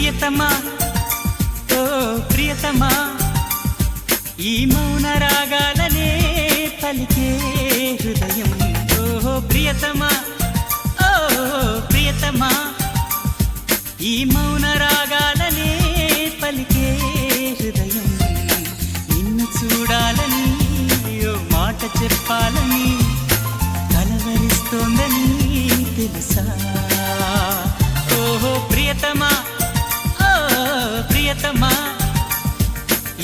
ప్రియతమా ఓ ప్రియతమా ఈ మౌన రాగాలనే పలికే హృదయం ఓ ప్రియతమా ఓ ప్రియతమా ఈ మౌన రాగాలనే పలికే హృదయం నిన్ను చూడాలని ఓ మాట చెప్పాలని కలవరిస్తోందని తెలుసా ఓ ప్రియతమా ఓ ప్రియతమా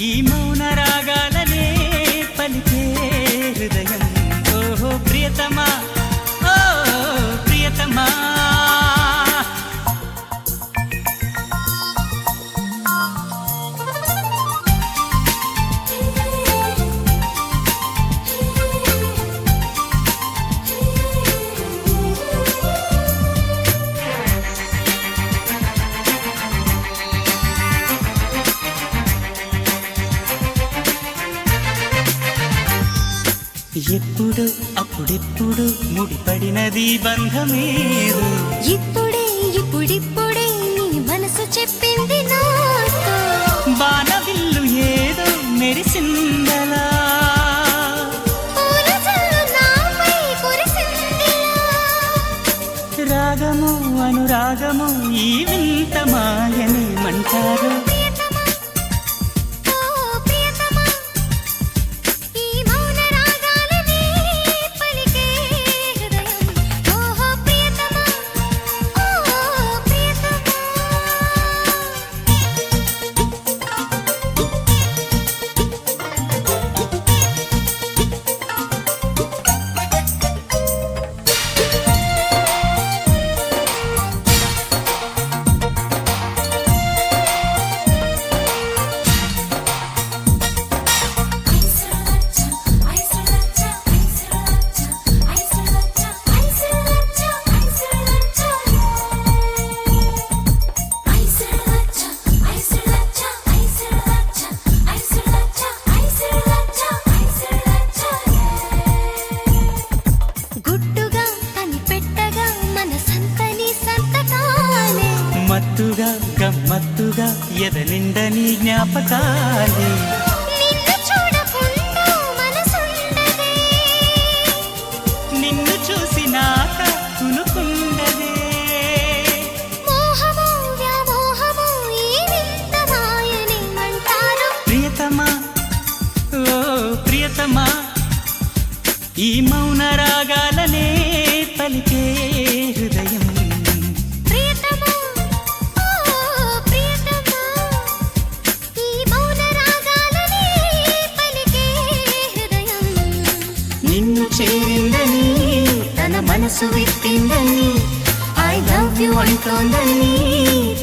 ఈ మౌన రాగాలనే పలికే హృదయం ఓ ప్రియతమా ఓ ప్రియతమా ఎప్పుడు అప్పుడెప్పుడు ముడిపడినది బంధమేదు ఇప్పుడే ఇప్పుడిప్పుడే నీ మనసు చెప్పింది నాతో బాణవిల్లు ఏదో మెరిసిందలా పూల జల్లు నాపై కురిసిందిలా రాగము అనురాగము ఈ వింత మాయనేమంటారు ప్రియతమా ఓ ప్రియతమా ఈ మౌన రాగాలనే పలికే హృదయం ఓ ప్రియతమా ఓ ప్రియతమా గుట్టుగా కనిపెట్టగా మనసంతని సంతకాలే మత్తుగా గమ్మత్తుగా ఎదనిండని జ్ఞాపకాలే నిన్ను చూడకుండా మనసుండదే నిన్ను చూసినాక తునుకుండదే మోహమో వ్యామోహమో ఈ వింత మాయనేమంటారు ప్రియతమా ఓ ప్రియతమా ఈ మౌన రాగాలనే పలికే హృదయం ప్రియతమా ఓ ప్రియతమా ఈ మౌన రాగాలనే పలికే హృదయం నిన్ను చేరిందని తన మనసు విప్పిందని ఐ లవ్ యు అంటోందని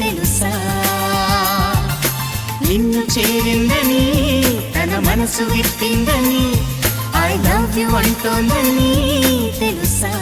తెలుసా నిన్ను చేరిందని తన మనసు విప్పిందని ఐ లవ్ యు అంటోందని తెలుసా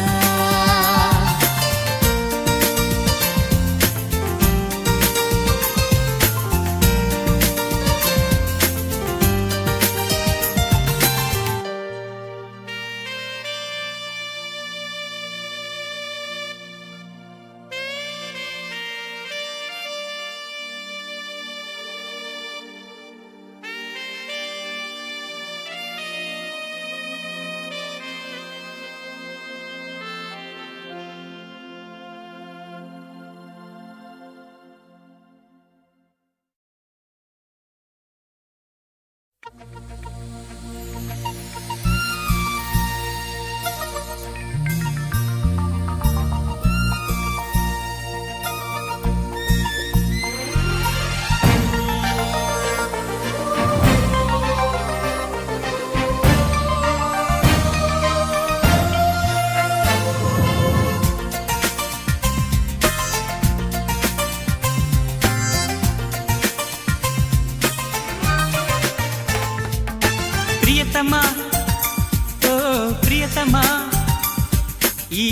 ప్రియతమా ఓ ప్రియతమా ఈ